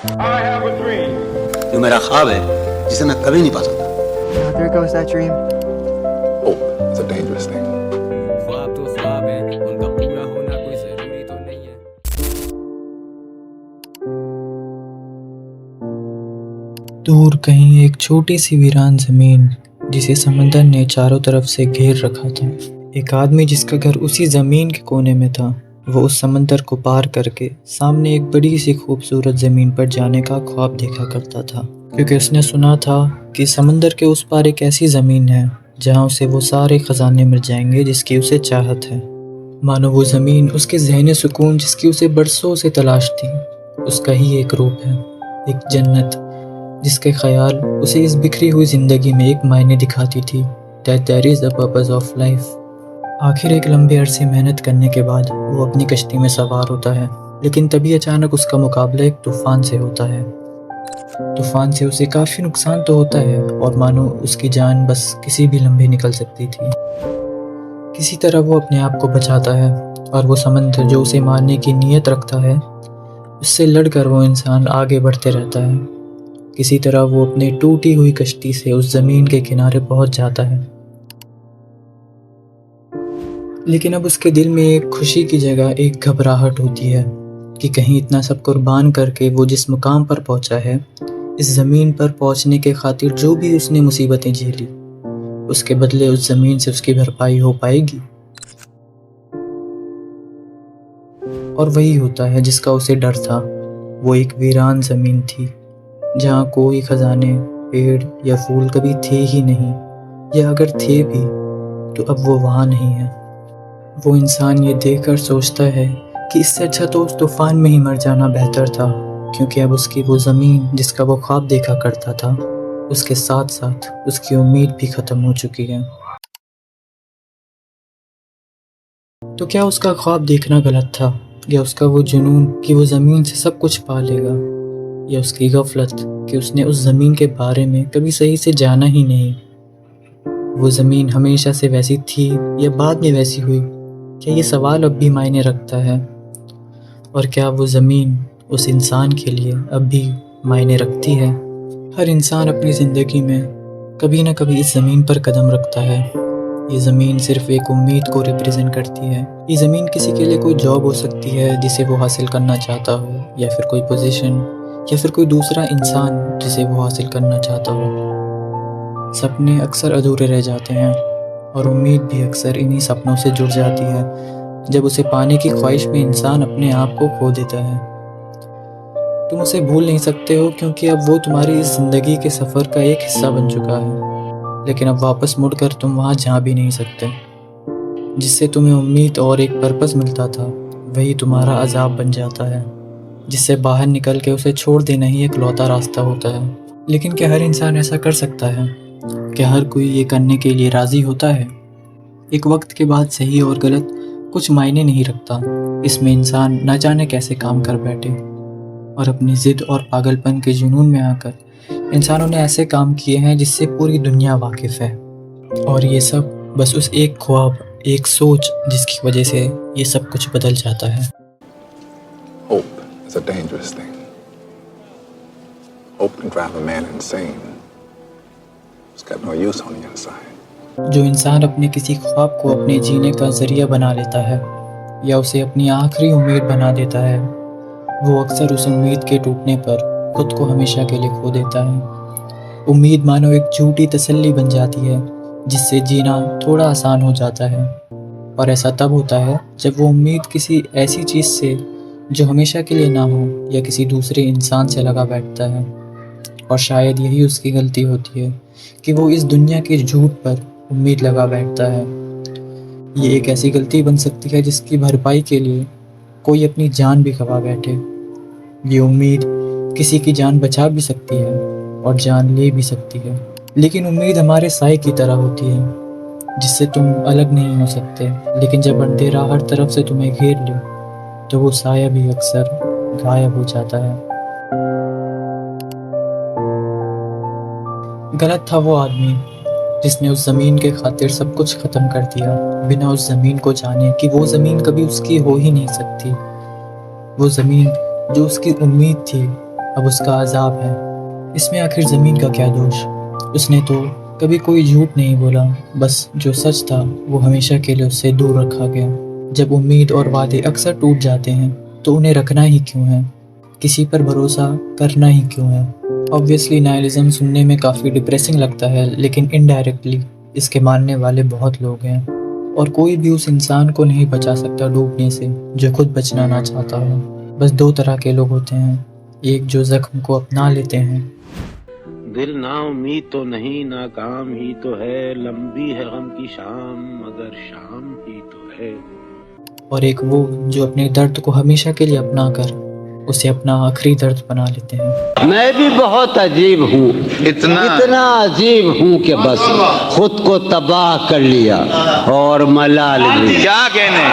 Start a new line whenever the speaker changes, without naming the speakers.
I have a dream.
जो मेरा ख्वाब है जिसे मैं कभी नहीं पा सकता।
There goes that dream.
Hope is a dangerous thing.
ख्वाब तो ख्वाब है, उनका पूरा होना कोई जरूरी तो नहीं है।
दूर कहीं एक छोटी सी वीरान जमीन जिसे समंदर ने चारों तरफ से घेर रखा था। एक आदमी जिसका घर उसी जमीन के कोने में था, वो उस समंदर को पार करके सामने एक बड़ी सी खूबसूरत जमीन पर जाने का ख्वाब देखा करता था, क्योंकि उसने सुना था कि समंदर के उस पार एक ऐसी जमीन है जहाँ उसे वो सारे खजाने मिल जाएंगे जिसकी उसे चाहत है। मानो वो जमीन उसके ज़हनी सुकून जिसकी उसे बरसों से तलाश थी, उसका ही एक रूप है, एक जन्नत जिसके ख्याल उसे इस बिखरी हुई ज़िंदगी में एक मायने दिखाती थी, that there is a purpose of life। आखिर एक लंबे अरसे मेहनत करने के बाद वो अपनी कश्ती में सवार होता है, लेकिन तभी अचानक उसका मुकाबला एक तूफ़ान से होता है। तूफ़ान से उसे काफ़ी नुकसान तो होता है और मानो उसकी जान बस किसी भी लम्हे निकल सकती थी। किसी तरह वो अपने आप को बचाता है और वो समंदर जो उसे मारने की नीयत रखता है, उससे लड़कर वो इंसान आगे बढ़ते रहता है। किसी तरह वो अपनी टूटी हुई कश्ती से उस ज़मीन के किनारे पहुंच जाता है, लेकिन अब उसके दिल में एक खुशी की जगह एक घबराहट होती है कि कहीं इतना सब कुर्बान करके वो जिस मुकाम पर पहुंचा है, इस ज़मीन पर पहुंचने के खातिर जो भी उसने मुसीबतें झेली, उसके बदले उस ज़मीन से उसकी भरपाई हो पाएगी। और वही होता है जिसका उसे डर था। वो एक वीरान ज़मीन थी जहाँ कोई खजाने, पेड़ या फूल कभी थे ही नहीं, या अगर थे भी तो अब वो वहाँ नहीं है। वो इंसान ये देखकर सोचता है कि इससे अच्छा तो उस तूफ़ान में ही मर जाना बेहतर था, क्योंकि अब उसकी वो ज़मीन जिसका वो ख्वाब देखा करता था, उसके साथ साथ उसकी उम्मीद भी ख़त्म हो चुकी है। तो क्या उसका ख्वाब देखना गलत था, या उसका वो जुनून कि वो ज़मीन से सब कुछ पा लेगा, या उसकी गफलत कि उसने उस ज़मीन के बारे में कभी सही से जाना ही नहीं। वो ज़मीन हमेशा से वैसी थी या बाद में वैसी हुई, क्या ये सवाल अब भी मायने रखता है? और क्या वो ज़मीन उस इंसान के लिए अब भी मायने रखती है? हर इंसान अपनी ज़िंदगी में कभी ना कभी इस ज़मीन पर कदम रखता है। ये ज़मीन सिर्फ एक उम्मीद को रिप्रेजेंट करती है। ये ज़मीन किसी के लिए कोई जॉब हो सकती है जिसे वो हासिल करना चाहता हो, या फिर कोई पोजीशन, या फिर कोई दूसरा इंसान जिसे वो हासिल करना चाहता हो। सपने अक्सर अधूरे रह जाते हैं और उम्मीद भी अक्सर इन्हीं सपनों से जुड़ जाती है, जब उसे पाने की ख्वाहिश में इंसान अपने आप को खो देता है। तुम उसे भूल नहीं सकते हो क्योंकि अब वो तुम्हारी इस ज़िंदगी के सफ़र का एक हिस्सा बन चुका है, लेकिन अब वापस मुड़कर तुम वहाँ जा भी नहीं सकते। जिससे तुम्हें उम्मीद और एक पर्पस मिलता था, वही तुम्हारा अजाब बन जाता है, जिससे बाहर निकल के उसे छोड़ देना ही एक लौता रास्ता होता है। लेकिन क्या हर इंसान ऐसा कर सकता है? क्या हर कोई ये करने के लिए राज़ी होता है? एक वक्त के बाद सही और गलत कुछ मायने नहीं रखता। इसमें इंसान न जाने कैसे काम कर बैठे और अपनी ज़िद और पागलपन के जुनून में आकर इंसानों ने ऐसे काम किए हैं जिससे पूरी दुनिया वाकिफ़ है। और ये सब बस उस एक ख्वाब, एक सोच जिसकी वजह से ये सब कुछ बदल जाता है।
Hope is a dangerous thing. Hope can drive a man insane. It's got no use on the inside.
जो इंसान अपने किसी ख्वाब को अपने जीने का ज़रिया बना लेता है या उसे अपनी आखिरी उम्मीद बना देता है, वो अक्सर उस उम्मीद के टूटने पर खुद को हमेशा के लिए खो देता है। उम्मीद मानो एक झूठी तसल्ली बन जाती है जिससे जीना थोड़ा आसान हो जाता है, और ऐसा तब होता है जब वो उम्मीद किसी ऐसी चीज़ से जो हमेशा के लिए ना हो या किसी दूसरे इंसान से लगा बैठता है। और शायद यही उसकी गलती होती है कि वो इस दुनिया के झूठ पर उम्मीद लगा बैठता है। ये एक ऐसी गलती बन सकती है जिसकी भरपाई के लिए कोई अपनी जान भी गंवा बैठे। ये उम्मीद किसी की जान बचा भी सकती है और जान ले भी सकती है, लेकिन उम्मीद हमारे साए की तरह होती है जिससे तुम अलग नहीं हो सकते। लेकिन जब अंधेरा हर तरफ से तुम्हें घेर ले तो वो साया भी अक्सर गायब हो जाता है। गलत था वो आदमी जिसने उस ज़मीन के खातिर सब कुछ ख़त्म कर दिया, बिना उस ज़मीन को जाने कि वो ज़मीन कभी उसकी हो ही नहीं सकती। वो ज़मीन जो उसकी उम्मीद थी, अब उसका अजाब है। इसमें आखिर ज़मीन का क्या दोष? उसने तो कभी कोई झूठ नहीं बोला, बस जो सच था वो हमेशा के लिए उससे दूर रखा गया। जब उम्मीद और वादे अक्सर टूट जाते हैं तो उन्हें रखना ही क्यों है? किसी पर भरोसा करना ही क्यों है? ऑब्वियसली नाइलिज्म सुनने में काफ़ी डिप्रेसिंग लगता है, लेकिन इनडायरेक्टली इसके मानने वाले बहुत लोग हैं, और कोई भी उस इंसान को नहीं बचा सकता डूबने से जो खुद बचना ना चाहता हो। बस दो तरह के लोग होते हैं, एक जो जख्म को अपना लेते हैं,
दिल ना उम्मीद तो नहीं, नाकाम ही तो है, लंबी है गम की शाम मगर शाम ही तो है,
और एक वो जो अपने दर्द को हमेशा के लिए अपना कर उसे अपना आखिरी दर्द बना लेते हैं।
मैं भी बहुत अजीब हूँ, इतना अजीब हूँ कि बस खुद को तबाह कर लिया और मलाल ली।
क्या कहने